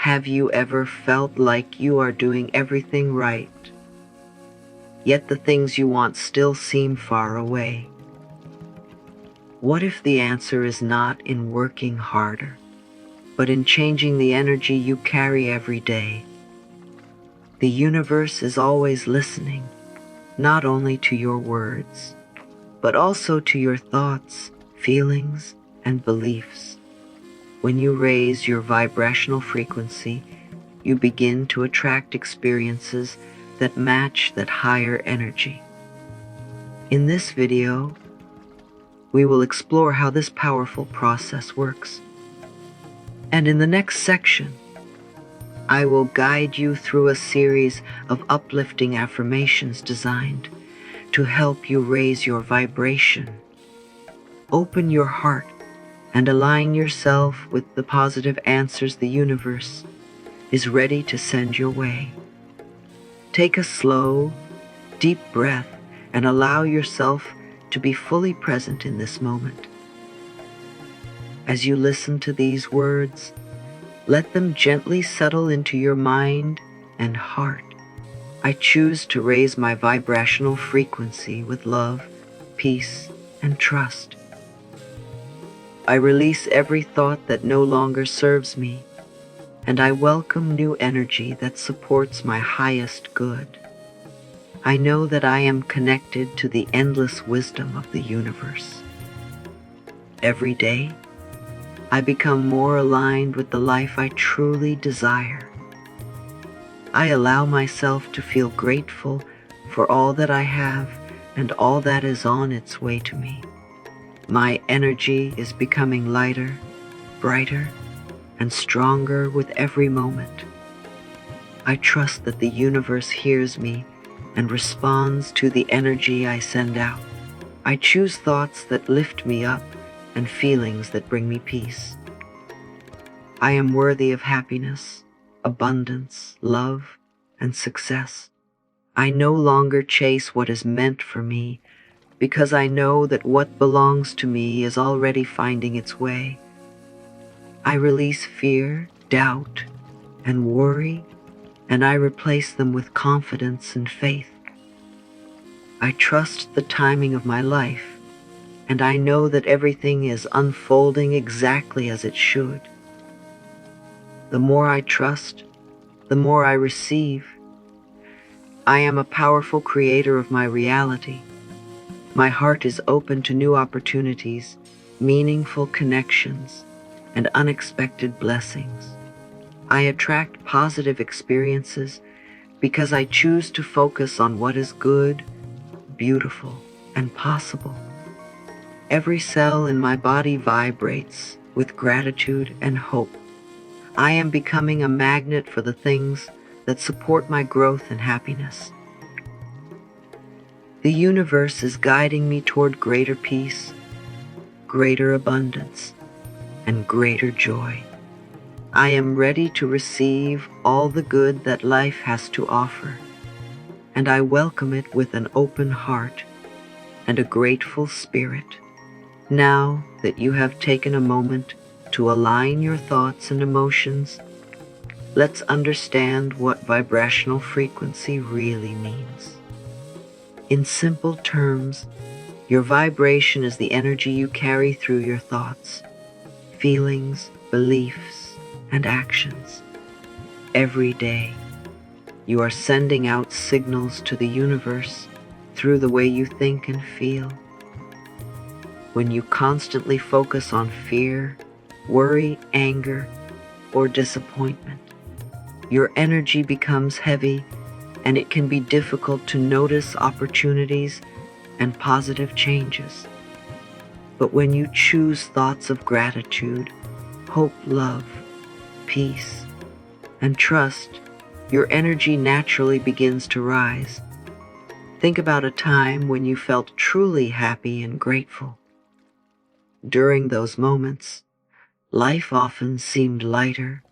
Have you ever felt like you are doing everything right, yet the things you want still seem far away? What if the answer is not in working harder, but in changing the energy you carry every day? The universe is always listening, not only to your words, but also to your thoughts, feelings, and beliefs. When you raise your vibrational frequency, you begin to attract experiences that match that higher energy. In this video, we will explore how this powerful process works. And in the next section, I will guide you through a series of uplifting affirmations designed to help you raise your vibration. Open your heart and align yourself with the positive answers the universe is ready to send your way. Take a slow, deep breath and allow yourself to be fully present in this moment. As you listen to these words, let them gently settle into your mind and heart. I choose to raise my vibrational frequency with love, peace, and trust. I release every thought that no longer serves me, and I welcome new energy that supports my highest good. I know that I am connected to the endless wisdom of the universe. Every day, I become more aligned with the life I truly desire. I allow myself to feel grateful for all that I have and all that is on its way to me. My energy is becoming lighter, brighter, and stronger with every moment. I trust that the universe hears me and responds to the energy I send out. I choose thoughts that lift me up and feelings that bring me peace. I am worthy of happiness, abundance, love, and success. I no longer chase what is meant for me because I know that what belongs to me is already finding its way. I release fear, doubt, and worry, and I replace them with confidence and faith. I trust the timing of my life, and I know that everything is unfolding exactly as it should. The more I trust, the more I receive. I am a powerful creator of my reality. My heart is open to new opportunities, meaningful connections, and unexpected blessings. I attract positive experiences because I choose to focus on what is good, beautiful, and possible. Every cell in my body vibrates with gratitude and hope. I am becoming a magnet for the things that support my growth and happiness. The universe is guiding me toward greater peace, greater abundance, and greater joy. I am ready to receive all the good that life has to offer, and I welcome it with an open heart and a grateful spirit. Now that you have taken a moment to align your thoughts and emotions, let's understand what vibrational frequency really means. In simple terms, your vibration is the energy you carry through your thoughts, feelings, beliefs, and actions. Every day, you are sending out signals to the universe through the way you think and feel. When you constantly focus on fear, worry, anger, or disappointment, your energy becomes heavy, and it can be difficult to notice opportunities and positive changes. But when you choose thoughts of gratitude, hope, love, peace, and trust, your energy naturally begins to rise. Think about a time when you felt truly happy and grateful. During those moments, life often seemed lighter,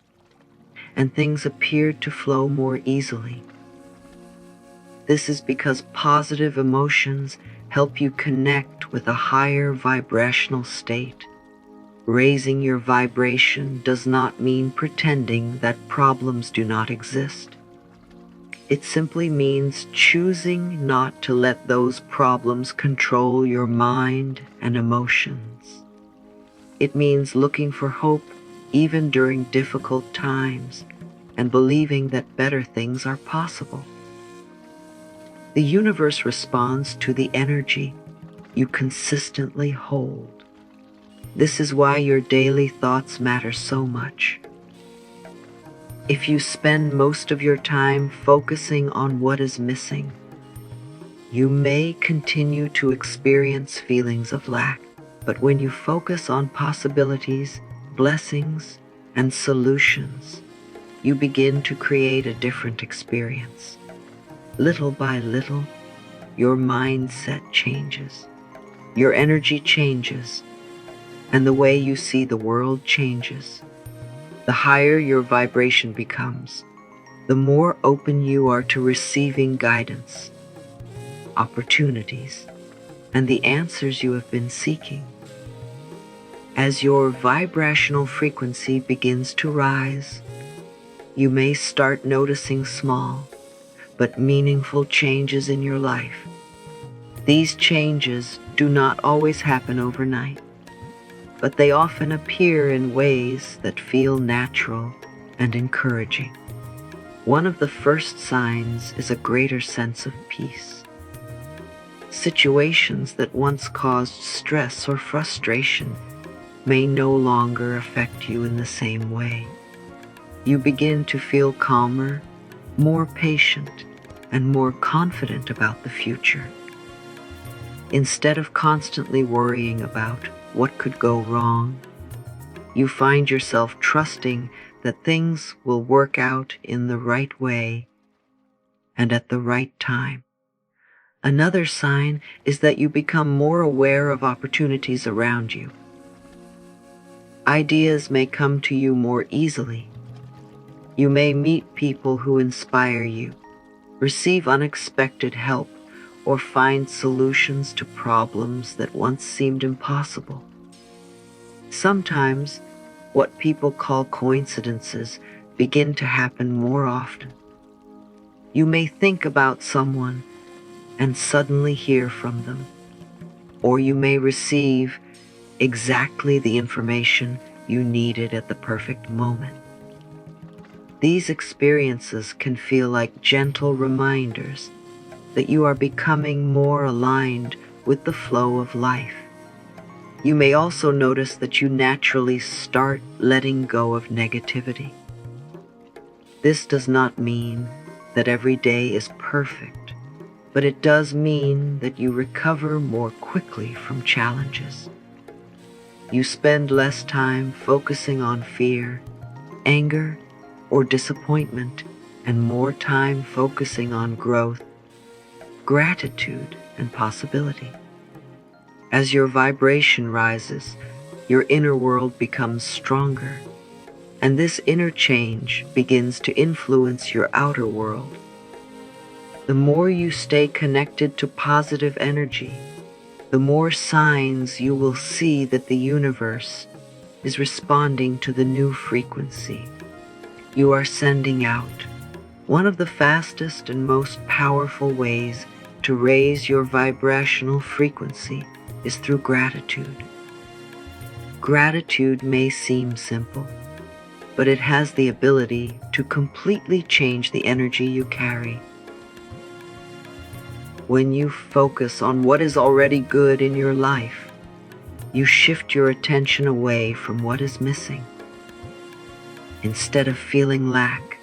and things appeared to flow more easily. This is because positive emotions help you connect with a higher vibrational state, Raising your vibration does not mean pretending that problems do not exist. It simply means choosing not to let those problems control your mind and emotions. It means looking for hope even during difficult times and believing that better things are possible. The universe responds to the energy you consistently hold. This is why your daily thoughts matter so much. If you spend most of your time focusing on what is missing, you may continue to experience feelings of lack. But when you focus on possibilities, blessings, and solutions, you begin to create a different experience. Little by little, your mindset changes, your energy changes, and the way you see the world changes. The higher your vibration becomes, the more open you are to receiving guidance, opportunities, and the answers you have been seeking. As your vibrational frequency begins to rise, you may start noticing small but meaningful changes in your life. These changes do not always happen overnight, but they often appear in ways that feel natural and encouraging. One of the first signs is a greater sense of peace. Situations that once caused stress or frustration may no longer affect you in the same way. You begin to feel calmer, more patient, and more confident about the future. Instead of constantly worrying about what could go wrong, you find yourself trusting that things will work out in the right way and at the right time. Another sign is that you become more aware of opportunities around you. Ideas may come to you more easily. You may meet people who inspire you, receive unexpected help, or find solutions to problems that once seemed impossible. Sometimes, what people call coincidences begin to happen more often. You may think about someone and suddenly hear from them, or you may receive exactly the information you needed at the perfect moment. These experiences can feel like gentle reminders that you are becoming more aligned with the flow of life. You may also notice that you naturally start letting go of negativity. This does not mean that every day is perfect, but it does mean that you recover more quickly from challenges. You spend less time focusing on fear, anger, or disappointment, and more time focusing on growth, gratitude, and possibility. As your vibration rises, your inner world becomes stronger, and this inner change begins to influence your outer world. The more you stay connected to positive energy, the more signs you will see that the universe is responding to the new frequency you are sending out. One of the fastest and most powerful ways to raise your vibrational frequency is through gratitude. Gratitude may seem simple, but it has the ability to completely change the energy you carry. When you focus on what is already good in your life, you shift your attention away from what is missing. Instead of feeling lack,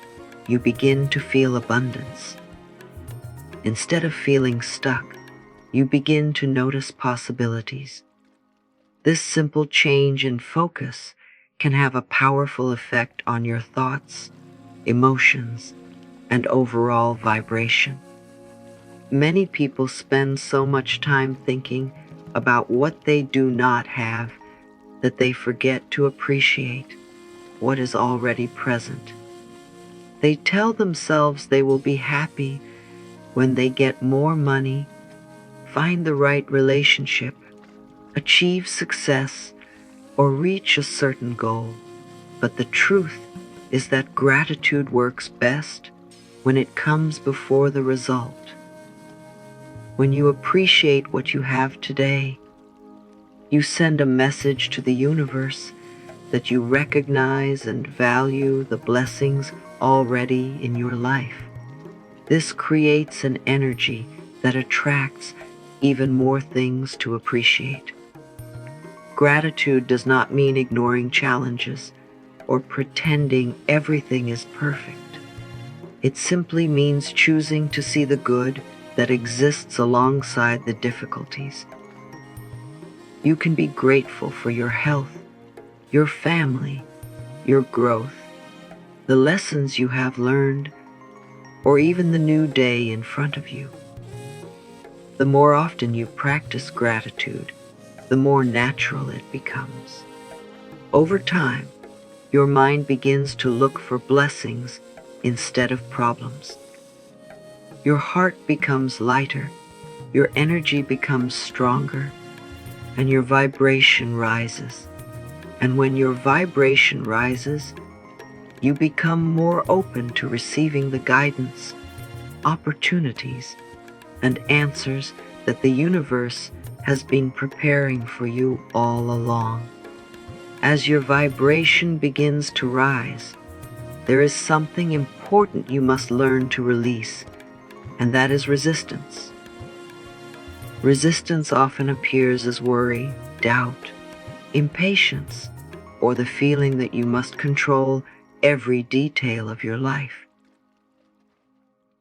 you begin to feel abundance. Instead of feeling stuck, you begin to notice possibilities. This simple change in focus can have a powerful effect on your thoughts, emotions, and overall vibration. Many people spend so much time thinking about what they do not have that they forget to appreciate what is already present. They tell themselves they will be happy when they get more money, find the right relationship, achieve success, or reach a certain goal. But the truth is that gratitude works best when it comes before the result. When you appreciate what you have today, you send a message to the universe that you recognize and value the blessings already in your life. This creates an energy that attracts even more things to appreciate. Gratitude does not mean ignoring challenges or pretending everything is perfect. It simply means choosing to see the good that exists alongside the difficulties. You can be grateful for your health, your family, your growth, the lessons you have learned, or even the new day in front of you. The more often you practice gratitude, the more natural it becomes. Over time, your mind begins to look for blessings instead of problems. Your heart becomes lighter, your energy becomes stronger, and your vibration rises. And when your vibration rises, you become more open to receiving the guidance, opportunities, and answers that the universe has been preparing for you all along. As your vibration begins to rise, there is something important you must learn to release, and that is resistance. Resistance often appears as worry, doubt, impatience, or the feeling that you must control every detail of your life.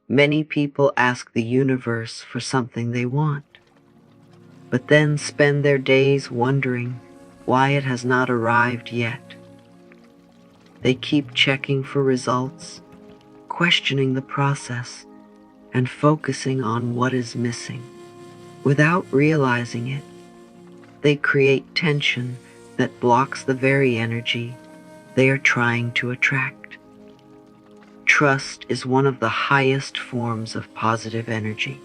Many people ask the universe for something they want, but then spend their days wondering why it has not arrived yet. They keep checking for results, questioning the process, and focusing on what is missing. Without realizing it, they create tension that blocks the very energy they are trying to attract. Trust is one of the highest forms of positive energy.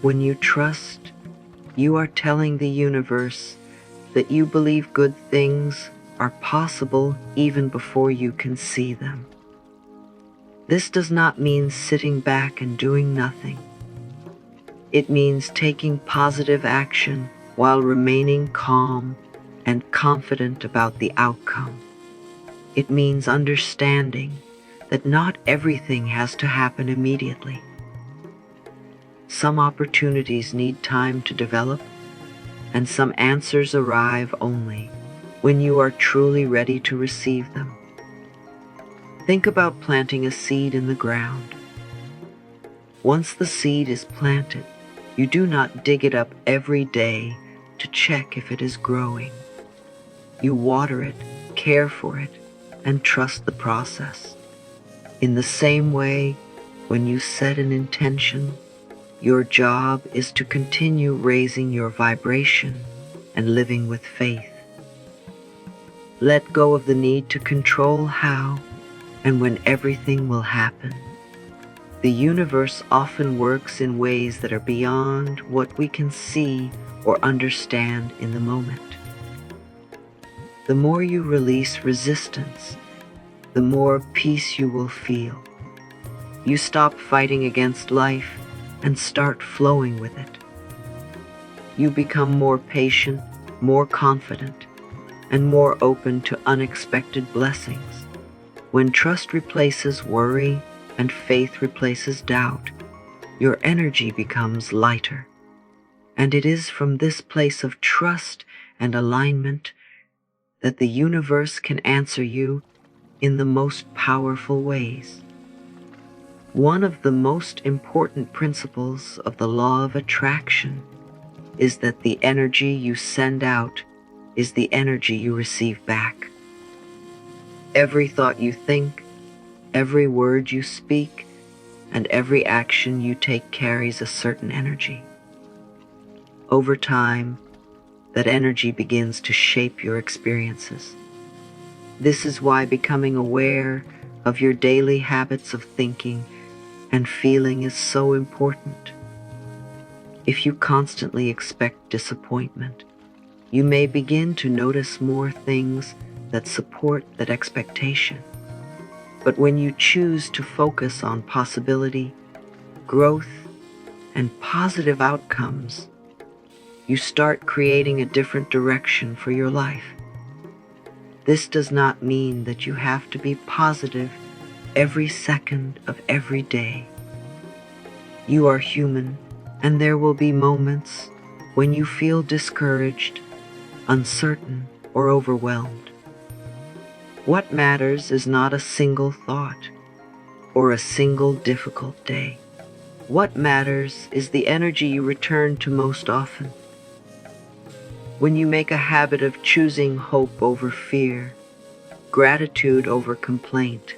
When you trust, you are telling the universe that you believe good things are possible even before you can see them. This does not mean sitting back and doing nothing. It means taking positive action while remaining calm and confident about the outcome. It means understanding that not everything has to happen immediately. Some opportunities need time to develop, and some answers arrive only when you are truly ready to receive them. Think about planting a seed in the ground. Once the seed is planted, you do not dig it up every day to check if it is growing. You water it, care for it, and trust the process. In the same way, when you set an intention, your job is to continue raising your vibration and living with faith. Let go of the need to control how and when everything will happen. The universe often works in ways that are beyond what we can see or understand in the moment. The more you release resistance, the more peace you will feel. You stop fighting against life and start flowing with it. You become more patient, more confident, and more open to unexpected blessings. When trust replaces worry and faith replaces doubt, your energy becomes lighter. And it is from this place of trust and alignment that the universe can answer you in the most powerful ways. One of the most important principles of the law of attraction is that the energy you send out is the energy you receive back. Every thought you think, every word you speak, and every action you take carries a certain energy. Over time, that energy begins to shape your experiences. This is why becoming aware of your daily habits of thinking and feeling is so important. If you constantly expect disappointment, You may begin to notice more things that support that expectation. But when you choose to focus on possibility, growth, and positive outcomes, you start creating a different direction for your life. This does not mean that you have to be positive every second of every day. You are human, and there will be moments when you feel discouraged, uncertain, or overwhelmed. What matters is not a single thought or a single difficult day. What matters is the energy you return to most often. When you make a habit of choosing hope over fear, gratitude over complaint,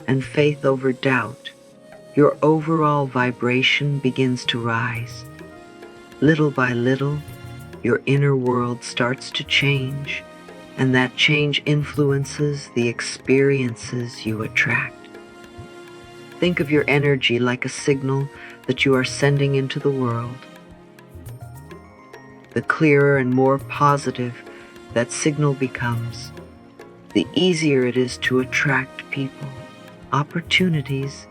and faith over doubt, your overall vibration begins to rise. Little by little, your inner world starts to change, and that change influences the experiences you attract. Think of your energy like a signal that you are sending into the world. The clearer and more positive that signal becomes, the easier it is to attract people, opportunities,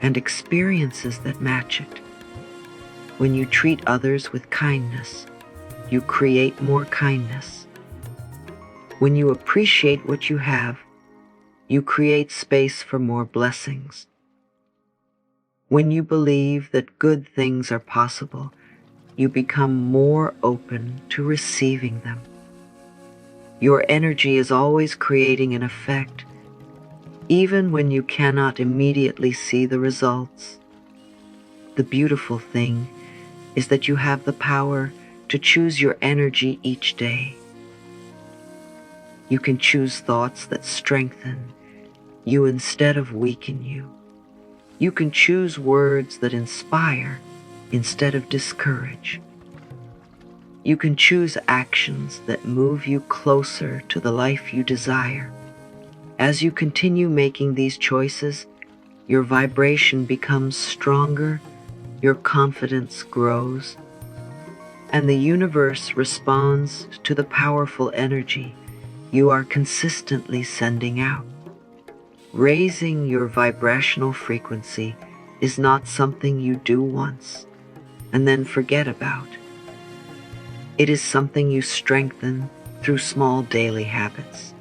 and experiences that match it. When you treat others with kindness, you create more kindness. When you appreciate what you have, you create space for more blessings. When you believe that good things are possible, you become more open to receiving them. Your energy is always creating an effect, even when you cannot immediately see the results. The beautiful thing is that you have the power to choose your energy each day. You can choose thoughts that strengthen you instead of weaken you. You can choose words that inspire instead of discourage. You can choose actions that move you closer to the life you desire. As you continue making these choices, your vibration becomes stronger, your confidence grows, and the universe responds to the powerful energy you are consistently sending out. Raising your vibrational frequency is not something you do once and then forget about. It is something you strengthen through small daily habits.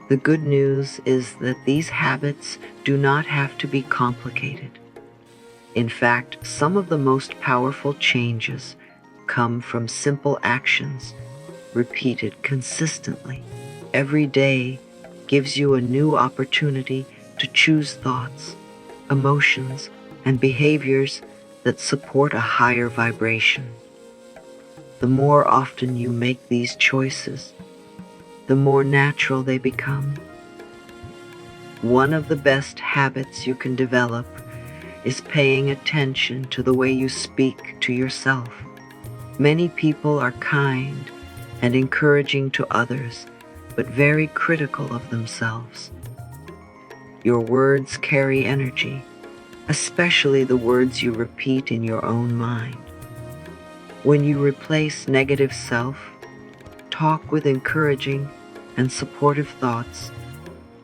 The good news is that these habits do not have to be complicated. In fact, some of the most powerful changes come from simple actions repeated consistently. Every day gives you a new opportunity to choose thoughts, emotions, and behaviors that support a higher vibration. The more often you make these choices, the more natural they become. One of the best habits you can develop is paying attention to the way you speak to yourself. Many people are kind and encouraging to others, but very critical of themselves. Your words carry energy, especially the words you repeat in your own mind. When you replace negative self-talk with encouraging and supportive thoughts,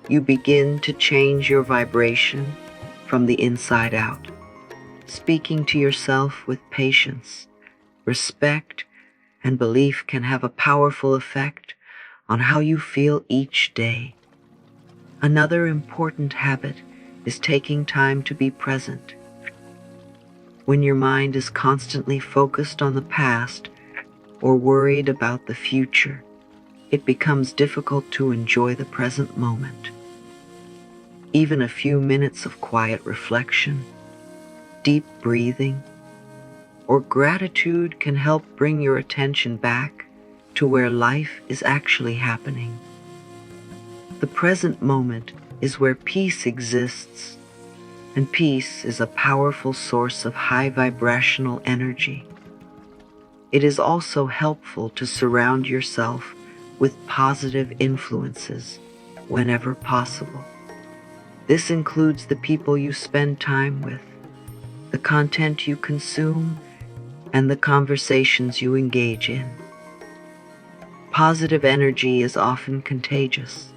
you begin to change your vibration from the inside out. Speaking to yourself with patience, respect, and belief can have a powerful effect on how you feel each day. Another important habit is taking time to be present. When your mind is constantly focused on the past or worried about the future, it becomes difficult to enjoy the present moment. Even a few minutes of quiet reflection, deep breathing, or gratitude can help bring your attention back to where life is actually happening. The present moment is where peace exists, and peace is a powerful source of high vibrational energy. It is also helpful to surround yourself with positive influences whenever possible. This includes the people you spend time with, the content you consume, and the conversations you engage in. Positive energy is often contagious.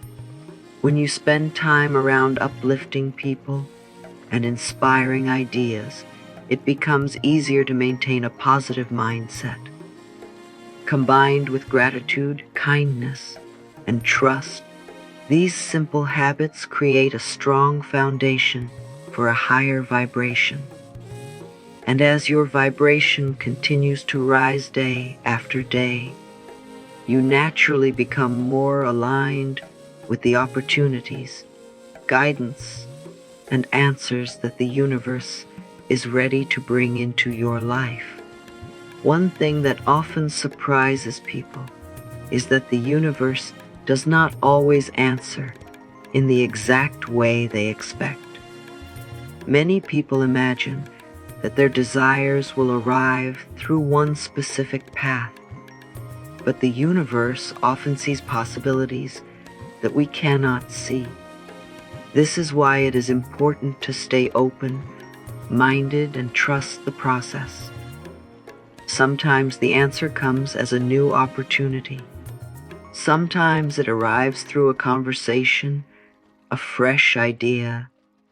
When you spend time around uplifting people and inspiring ideas, it becomes easier to maintain a positive mindset. Combined with gratitude, kindness, and trust, these simple habits create a strong foundation for a higher vibration. And as your vibration continues to rise day after day, you naturally become more aligned with the opportunities, guidance, and answers that the universe is ready to bring into your life. One thing that often surprises people is that the universe does not always answer in the exact way they expect. Many people imagine that their desires will arrive through one specific path, but the universe often sees possibilities that we cannot see. This is why it is important to stay open-minded and trust the process. Sometimes the answer comes as a new opportunity. Sometimes it arrives through a conversation, a fresh idea,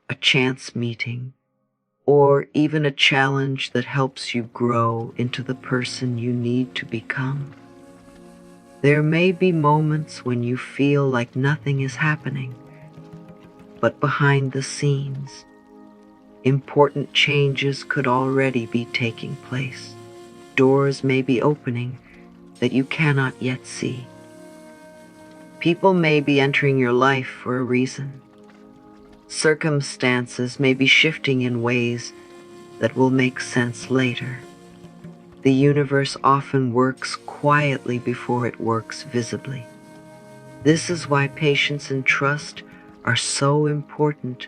a chance meeting, or even a challenge that helps you grow into the person you need to become. There may be moments when you feel like nothing is happening, but behind the scenes, important changes could already be taking place. Doors may be opening that you cannot yet see. People may be entering your life for a reason. Circumstances may be shifting in ways that will make sense later. The universe often works quietly before it works visibly. This is why patience and trust are so important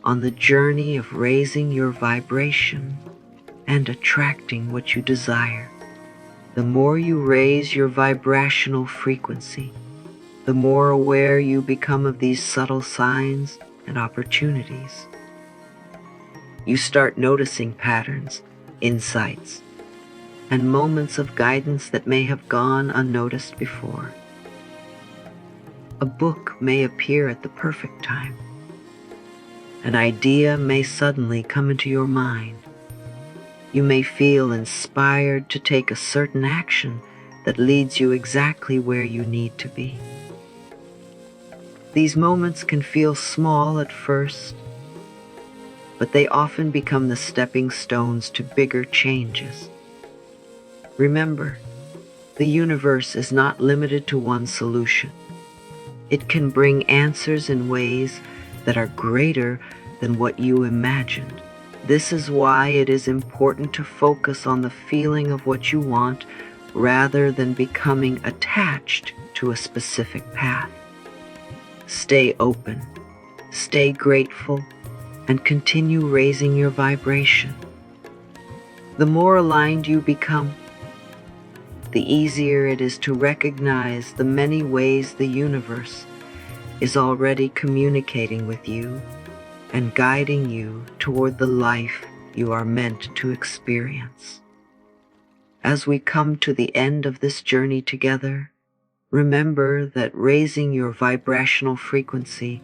on the journey of raising your vibration and attracting what you desire. The more you raise your vibrational frequency, the more aware you become of these subtle signs and opportunities. You start noticing patterns, insights, and moments of guidance that may have gone unnoticed before. A book may appear at the perfect time. An idea may suddenly come into your mind. You may feel inspired to take a certain action that leads you exactly where you need to be. These moments can feel small at first, but they often become the stepping stones to bigger changes. Remember, the universe is not limited to one solution. It can bring answers in ways that are greater than what you imagined. This is why it is important to focus on the feeling of what you want rather than becoming attached to a specific path. Stay open, stay grateful, and continue raising your vibration. The more aligned you become, the easier it is to recognize the many ways the universe is already communicating with you and guiding you toward the life you are meant to experience. As we come to the end of this journey together, remember that raising your vibrational frequency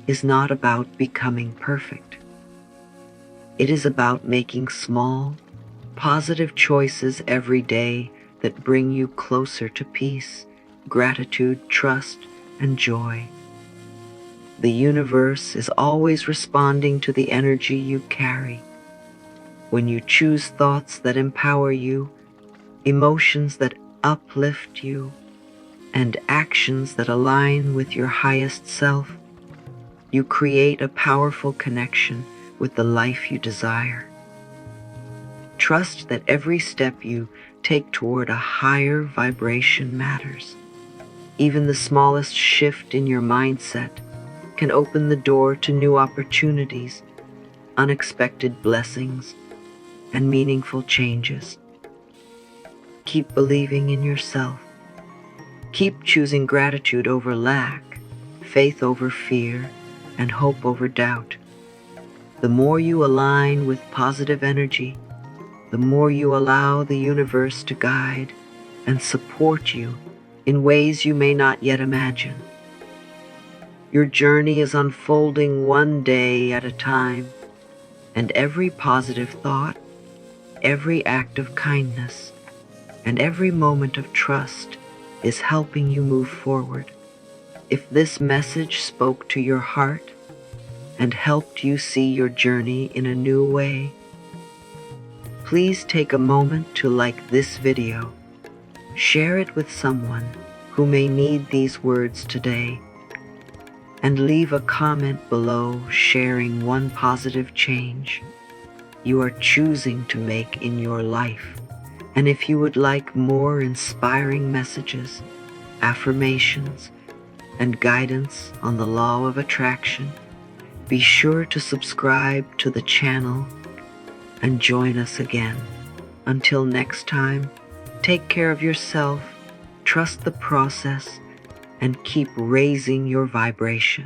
is not about becoming perfect. It is about making small, positive choices every day that bring you closer to peace, gratitude, trust, and joy. The universe is always responding to the energy you carry. When you choose thoughts that empower you, emotions that uplift you, and actions that align with your highest self, you create a powerful connection with the life you desire. Trust that every step you take toward a higher vibration matters. Even the smallest shift in your mindset can open the door to new opportunities, unexpected blessings, and meaningful changes. Keep believing in yourself. Keep choosing gratitude over lack, faith over fear, and hope over doubt. The more you align with positive energy, the more you allow the universe to guide and support you in ways you may not yet imagine. Your journey is unfolding one day at a time, and every positive thought, every act of kindness, and every moment of trust is helping you move forward. If this message spoke to your heart and helped you see your journey in a new way, please take a moment to like this video, share it with someone who may need these words today, and leave a comment below sharing one positive change you are choosing to make in your life. And if you would like more inspiring messages, affirmations, and guidance on the law of attraction, be sure to subscribe to the channel and join us again. Until next time, take care of yourself, trust the process, and keep raising your vibration.